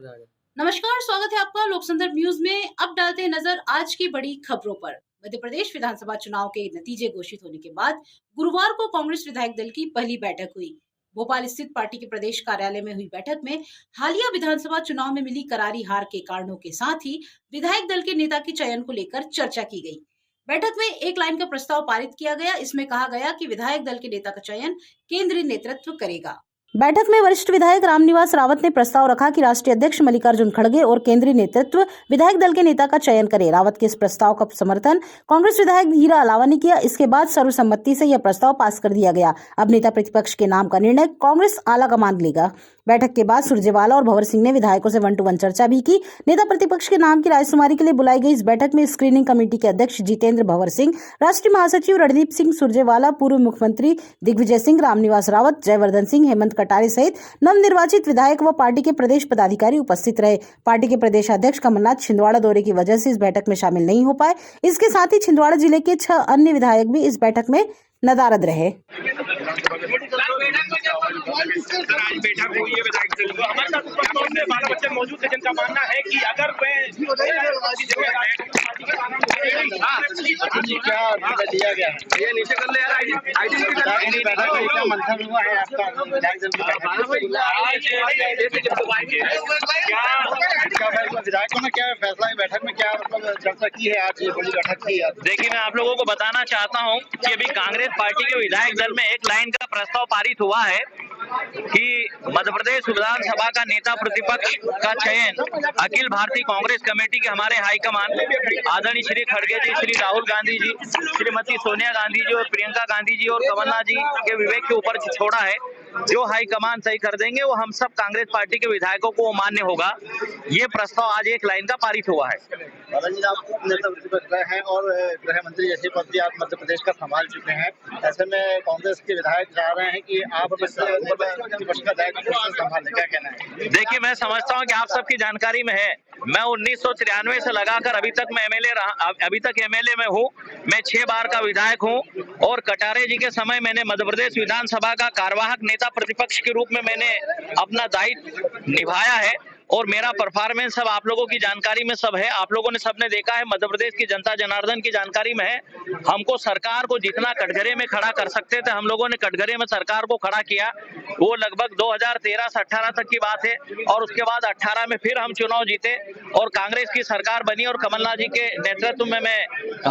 नमस्कार, स्वागत है आपका लोक संदर्भ न्यूज में। अब डालते हैं नजर आज की बड़ी खबरों पर। मध्य प्रदेश विधानसभा चुनाव के नतीजे घोषित होने के बाद गुरुवार को कांग्रेस विधायक दल की पहली बैठक हुई। भोपाल स्थित पार्टी के प्रदेश कार्यालय में हुई बैठक में हालिया विधानसभा चुनाव में मिली करारी हार के कारणों के साथ ही विधायक दल के नेता के चयन को लेकर चर्चा की गई। बैठक में एक लाइन का प्रस्ताव पारित किया गया। इसमें कहा गया कि विधायक दल के नेता का चयन केंद्रीय नेतृत्व करेगा। बैठक में वरिष्ठ विधायक रामनिवास रावत ने प्रस्ताव रखा कि राष्ट्रीय अध्यक्ष मल्लिकार्जुन खड़गे और केंद्रीय नेतृत्व विधायक दल के नेता का चयन करे। रावत के इस प्रस्ताव का समर्थन कांग्रेस विधायक हीरा अलावा ने किया। इसके बाद सर्वसम्मति से यह प्रस्ताव पास कर दिया गया। अब नेता प्रतिपक्ष के नाम का निर्णय कांग्रेस आलाकमान लेगा। बैठक के बाद सुरजेवाला और भंवर सिंह ने विधायकों से 1-to-1 चर्चा भी की। नेता प्रतिपक्ष के नाम की रायशुमारी के लिए बुलाई गई इस बैठक में स्क्रीनिंग कमेटी के अध्यक्ष जितेंद्र भंवर सिंह, राष्ट्रीय महासचिव रणदीप सिंह सुरजेवाला, पूर्व मुख्यमंत्री दिग्विजय सिंह, रामनिवास रावत, जयवर्धन सिंह, हेमंत कटारे सहित नवनिर्वाचित विधायक व पार्टी के प्रदेश पदाधिकारी उपस्थित रहे। पार्टी के प्रदेश अध्यक्ष कमलनाथ छिंदवाड़ा दौरे की वजह से इस बैठक में शामिल नहीं हो पाए। इसके साथ ही छिंदवाड़ा जिले के 6 अन्य विधायक भी इस बैठक में नदारद रहे। आज बैठक हुई है विधायक दल की। हमारे साथ बाल बच्चे मौजूद है जिनका मानना है कि अगर क्या दिया गया है ये नीचे कर ले यार। बैठक में क्या मंथन हुआ है आपका विधायक दल की विधायकों ने क्या फैसला है बैठक में क्या मतलब चर्चा की है आज ये बड़ी बैठक की है? देखिए, मैं आप लोगों को बताना चाहता हूं कि अभी कांग्रेस पार्टी के विधायक दल में एक लाइन का प्रस्ताव पारित हुआ है कि मध्य प्रदेश विधानसभा का नेता प्रतिपक्ष का चयन अखिल भारतीय कांग्रेस कमेटी के हमारे हाईकमान आदरणीय श्री खड़गे जी, श्री राहुल गांधी जी, श्रीमती सोनिया गांधी जी और प्रियंका गांधी जी और कमलनाथ जी के विवेक के ऊपर छोड़ा है। जो हाईकमान सही कर देंगे वो हम सब कांग्रेस पार्टी के विधायकों को मान्य होगा। ये प्रस्ताव आज एक लाइन का पारित हुआ है। आप नेता प्रतिपक्ष रहे हैं और गृह मंत्री जैसे पद भी आप मध्य प्रदेश का संभाल चुके हैं। ऐसे में कांग्रेस के विधायक चाह रहे हैं कि आप प्रतिपक्ष का दायित्व संभालें, क्या कहना है? देखिए, मैं समझता हूँ कि आप सबकी जानकारी में है, मैं 1993 से लगाकर अभी तक एमएलए में हूँ। मैं 6 बार का विधायक हूँ और कटारे जी के समय मैंने मध्य प्रदेश विधानसभा का कार्यवाहक नेता प्रतिपक्ष के रूप में मैंने अपना दायित्व निभाया है और मेरा परफॉर्मेंस सब आप लोगों की जानकारी में सब है। आप लोगों ने सबने देखा है, मध्य प्रदेश की जनता जनार्दन की जानकारी में है। हमको सरकार को जितना कटघरे में खड़ा कर सकते थे हम लोगों ने कटघरे में सरकार को खड़ा किया। वो लगभग 2013 से 18 तक की बात है और उसके बाद 18 में फिर हम चुनाव जीते और कांग्रेस की सरकार बनी और कमलनाथ जी के नेतृत्व में मैं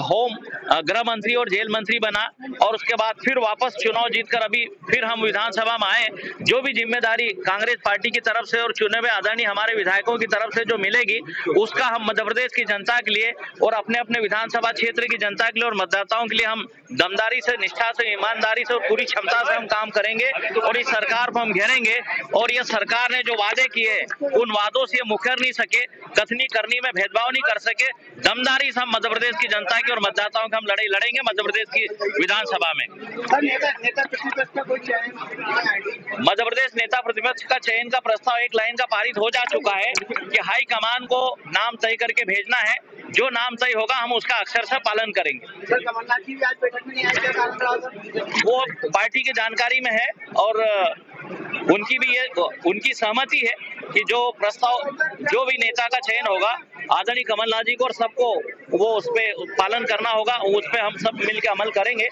होम गृह मंत्री और जेल मंत्री बना और उसके बाद फिर वापस चुनाव जीतकर अभी फिर हम विधानसभा में आए। जो भी जिम्मेदारी कांग्रेस पार्टी की तरफ से और चुने हुए आदरणीय हमारे विधायकों की तरफ से जो मिलेगी उसका हम मध्य प्रदेश की जनता के लिए और अपने अपने विधानसभा क्षेत्र की जनता के लिए और मतदाताओं के लिए हम दमदारी से, निष्ठा से, ईमानदारी से और पूरी क्षमता से हम काम करेंगे और इस सरकार को हम घेरेंगे। और ये सरकार ने जो वादे किए उन वादों से मुकर नहीं सके, कथनी करनी में भेदभाव नहीं कर सके। दमदारी से हम मध्य प्रदेश की जनता की और मतदाताओं की हम लड़ाई लड़ेंगे मध्य प्रदेश की विधानसभा में। मध्य प्रदेश नेता प्रतिपक्ष का चयन का प्रस्ताव एक लाइन का पारित हो जा चुका है कि हाई कमान को नाम तय करके भेजना है। जो नाम तय होगा हम उसका अक्षरशः पालन करेंगे। सर, कमलनाथ जी भी आज बैठक में नहीं आए, क्या कारण रहा? वो पार्टी की जानकारी में है और उनकी सहमति है कि जो प्रस्ताव जो भी नेता का चयन होगा आदरणीय कमलनाथ जी को और सबको वो उस पे पालन करना होगा, उस पे हम सब मिलकर अमल करेंगे।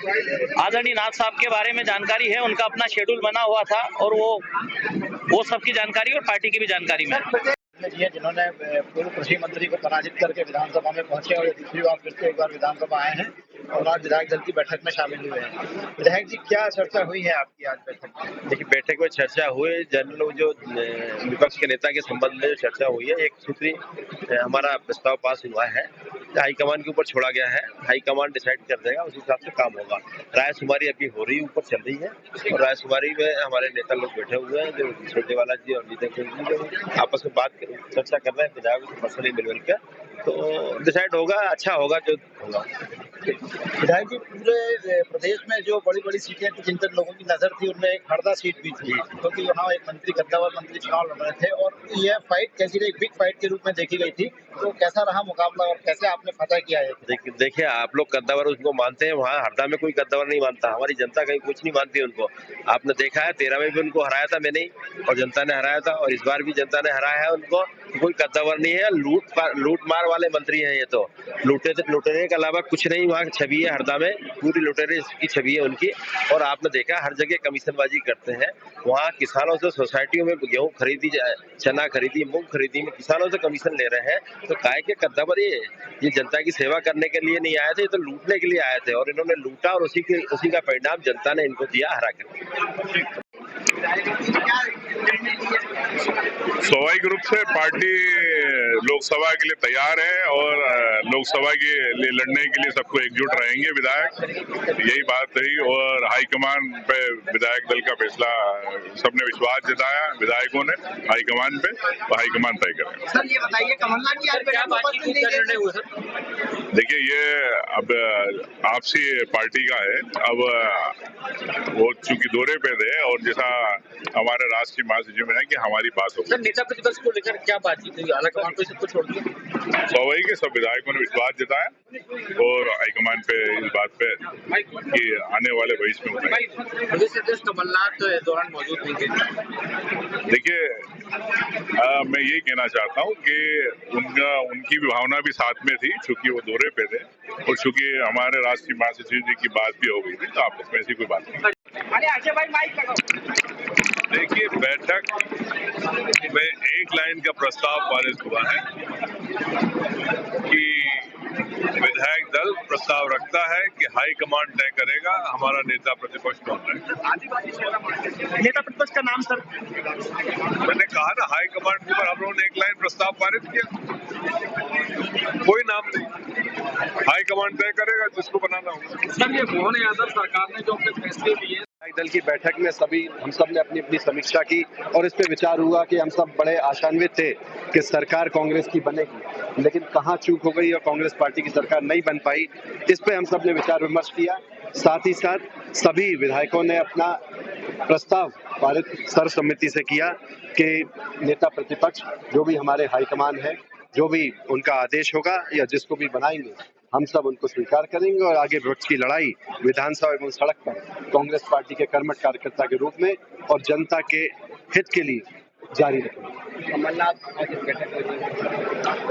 आदरणीय नाथ साहब के बारे में जानकारी है, उनका अपना शेड्यूल बना हुआ था और वो सबकी जानकारी और पार्टी की भी जानकारी में जिन्होंने पूर्व कृषि मंत्री को पराजित करके विधानसभा में पहुंचे और दूसरी बार फिर से एक बार विधानसभा आए हैं और आज विधायक दल की बैठक में शामिल हुए हैं। विधायक जी, क्या चर्चा हुई है आपकी आज बैठक में? देखिए, बैठक में चर्चा हुई जनरल जो विपक्ष के नेता के संबंध में जो चर्चा हुई है, एक सूत्री हमारा प्रस्ताव पास हुआ है, हाईकमान के ऊपर छोड़ा गया है। हाईकमान डिसाइड कर देगा, उस हिसाब से काम होगा। रायशुमारी अभी हो रही, ऊपर चल रही है और रायशुमारी में हमारे नेता लोग बैठे हुए हैं, जो सुरजेवाला जी और जितेंद्र जी जो आपस में चर्चा कर रहे हैं विधायकों से पर्सनली मिलकर, तो डिसाइड होगा, अच्छा होगा जो होगा। विधायक जी, पूरे प्रदेश में जो बड़ी बड़ी सीटें थी जिन पर लोगों की नजर थी, उनमें एक हरदा सीट भी थी, क्योंकि वहाँ एक मंत्री कद्दावर मंत्री चुनाव लड़ रहे थे और यह फाइट कैसी एक बिग फाइट के रूप में देखी गई थी। तो कैसा रहा मुकाबला और कैसे आपने फतह किया है? देखिए आप लोग कद्दावर उनको मानते हैं, वहाँ हरदा में कोई कद्दावर नहीं मानता, हमारी जनता कहीं कुछ नहीं मानती उनको। आपने देखा है 13 में भी उनको हराया था मैंने ही, और जनता ने हराया था, और इस बार भी जनता ने हराया है उनको। कोई कद्दावर नहीं है, लूट मार वाले मंत्री हैं ये तो। लुटेरे के अलावा कुछ नहीं वहाँ छवि है हरदा में, पूरी लुटेरे की छवि है उनकी। और आपने देखा हर जगह कमीशनबाजी करते हैं। वहाँ किसानों से सोसाइटियों में गेहूँ खरीदी, चना खरीदी, मूंग खरीदी में किसानों से कमीशन ले रहे हैं। तो काय के कद्दावर ये जनता की सेवा करने के लिए नहीं आए थे, ये तो लूटने के लिए आए थे, और इन्होंने लूटा और उसी का परिणाम जनता ने इनको दिया हरा कर। स्वाभाविक रूप से पार्टी लोकसभा के लिए तैयार है और लोकसभा के लिए लड़ने के लिए सबको एकजुट रहेंगे विधायक, यही बात रही। और हाईकमान पे विधायक दल का फैसला सबने विश्वास जताया, विधायकों ने हाईकमान पे, तो हाईकमान तय करें। सर ये बताइए, कमलनाथ जी आज देखिए ये अब आपसी पार्टी का है, अब वो चूंकि दौरे पे थे और जैसा हमारे राष्ट्रीय महासचिव ने कि हमारी बात होगी। सर नेता प्रतिपक्ष को लेकर क्या बातचीत हुई? हाईकमान को सबको छोड़ दिया? स्वाभाविक है, सब विधायकों ने विश्वास जताया और हाईकमान पे इस बात पे कि आने वाले भविष्य में प्रदेश कमलनाथ दौरान मौजूद नहीं थे। देखिए मैं यही कहना चाहता हूँ कि उनकी भी भावना भी साथ में थी, चूंकि वो दौरे पे थे और चूंकि हमारे राष्ट्रीय महासचिव जी की बात भी हो गई थी, तो आपस में ऐसी कोई बात नहीं। देखिए बैठक में एक लाइन का प्रस्ताव पारित हुआ है कि विधायक दल प्रस्ताव रखता है कि हाईकमान तय करेगा हमारा नेता प्रतिपक्ष कौन है। नेता प्रतिपक्ष का नाम सर? मैंने कहा ना, हाईकमान के ऊपर हम लोगों ने एक लाइन प्रस्ताव पारित किया, कोई नाम नहीं, हाईकमान तय करेगा जिसको बनाना होगा। सर ये मोहन यादव सरकार ने जो अपने फैसले लिए, दल की बैठक में हम सब ने अपनी अपनी समीक्षा की और इस पे विचार हुआ कि हम सब बड़े आशान्वित थे कि सरकार कांग्रेस की बनेगी, लेकिन कहाँ चूक हो गई और कांग्रेस पार्टी की सरकार नहीं बन पाई। इस पे हम सब ने विचार विमर्श किया। साथ ही साथ सभी विधायकों ने अपना प्रस्ताव पारित सर्वसम्मति से किया कि नेता प्रतिपक्ष जो भी हमारे हाईकमान है, जो भी उनका आदेश होगा या जिसको भी बनाएंगे, हम सब उनको स्वीकार करेंगे और आगे विपक्ष की लड़ाई विधानसभा एवं सड़क पर कांग्रेस पार्टी के कर्मठ कार्यकर्ता के रूप में और जनता के हित के लिए जारी रखेंगे।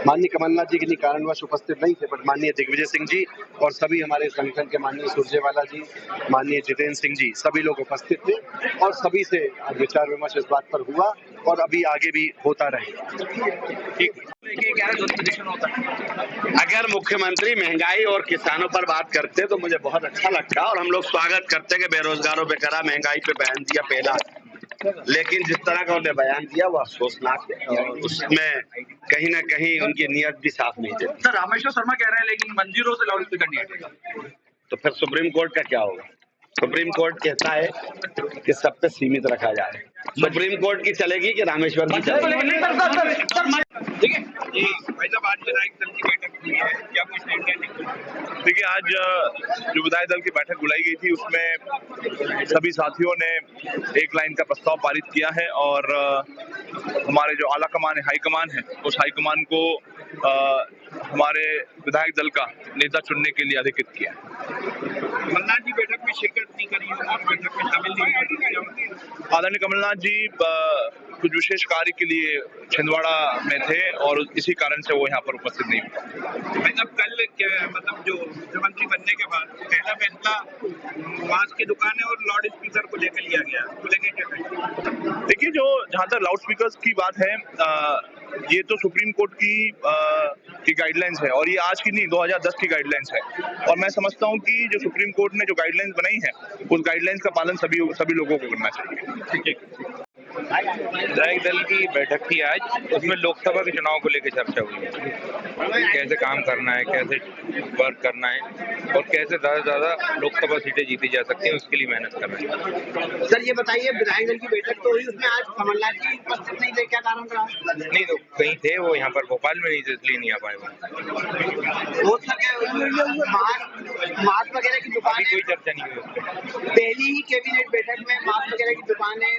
माननीय कमलनाथ जी किन्हीं कारणवश उपस्थित नहीं थे, बट माननीय दिग्विजय सिंह जी और सभी हमारे संगठन के माननीय सुरजेवाला जी, माननीय जितेंद्र सिंह जी, सभी लोग उपस्थित थे और सभी से विचार विमर्श इस बात पर हुआ और अभी आगे भी होता रहेगा। अगर मुख्यमंत्री महंगाई और किसानों पर बात करते तो मुझे बहुत अच्छा लगता और हम लोग स्वागत करते कि बेरोजगारों पे करा, महंगाई पे बयान दिया पहला, लेकिन जिस तरह का उन्होंने बयान दिया वो अफसोसनाक है और उसमें कहीं ना कहीं उनकी नीयत भी साफ नहीं देती। सर रामेश्वर शर्मा कह रहे हैं लेकिन मंदिरों से लाउड स्पीकर नहीं हटेगा, तो फिर सुप्रीम कोर्ट का क्या होगा? सुप्रीम कोर्ट कहता है कि सब पे सीमित रखा जाए, सुप्रीम कोर्ट की चलेगी कि रामेश्वर की चलेगी? देखिए आज जो विधायक दल की बैठक बुलाई गई थी उसमें सभी साथियों ने एक लाइन का प्रस्ताव पारित किया है और हमारे जो आला कमान है, हाईकमान है, उस हाईकमान को हमारे विधायक दल का नेता चुनने के लिए अधिकृत किया। कमलनाथ जी बैठक में शिरकत नहीं करी और बैठक में शामिल नहीं। आदरणीय कमलनाथ जी कुछ विशेष कार्य के लिए छिंदवाड़ा में थे और इसी कारण से वो यहाँ पर उपस्थित नहीं हुए। मतलब कल मतलब जो मुख्यमंत्री बनने के बाद पहला फैसला मास्क की दुकानें और लाउड स्पीकर को लेकर लिया गया, तो लेके क्या? देखिए जो जहाँ तक लाउड स्पीकर्स की बात है, ये तो सुप्रीम कोर्ट की गाइडलाइंस है और ये आज की नहीं 2010 की गाइडलाइंस है और मैं समझता हूँ कि जो सुप्रीम कोर्ट ने जो गाइडलाइंस बनाई है उस गाइडलाइंस का पालन सभी लोगों को करना चाहिए। ठीक है। विधायक दल की बैठक थी आज, उसमें लोकसभा के चुनाव को लेकर चर्चा हुई है। कैसे काम करना है, कैसे वर्क करना है और कैसे ज्यादा से ज्यादा लोकसभा सीटें जीती जा सकती हैं, उसके लिए मेहनत कर रहे हैं। सर ये बताइए, विधायक दल की बैठक तो हुई, उसमें आज कमलनाथ जी उपस्थित नहीं थे, क्या कारण रहा? नहीं तो कहीं थे वो, यहाँ पर भोपाल में नहीं थे, इसलिए नहीं आ पाए वो। हो सके मास्क वगैरह की अभी दुकानें, कोई चर्चा नहीं हुई उस पर। पहली ही कैबिनेट बैठक में मास्क वगैरह की दुकानें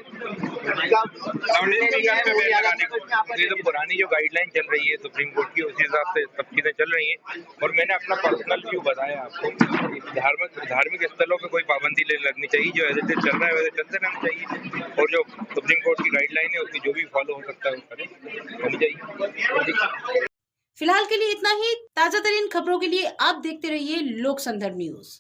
ये तो पुरानी जो गाइडलाइन चल रही है सुप्रीम कोर्ट की, उसी हिसाब से सब चीजें चल रही हैं। और मैंने अपना पर्सनल व्यू बताया आपको, धार्मिक स्थलों पे कोई पाबंदी लगनी चाहिए, जो ऐसे चल रहा है वैसे चलते रहना चाहिए, और जो सुप्रीम कोर्ट की गाइडलाइन है उसकी जो भी फॉलो हो सकता है वो करें, होनी चाहिए। फिलहाल के लिए इतना ही। ताजा तरीन खबरों के लिए आप देखते रहिए लोक संदर्भ न्यूज।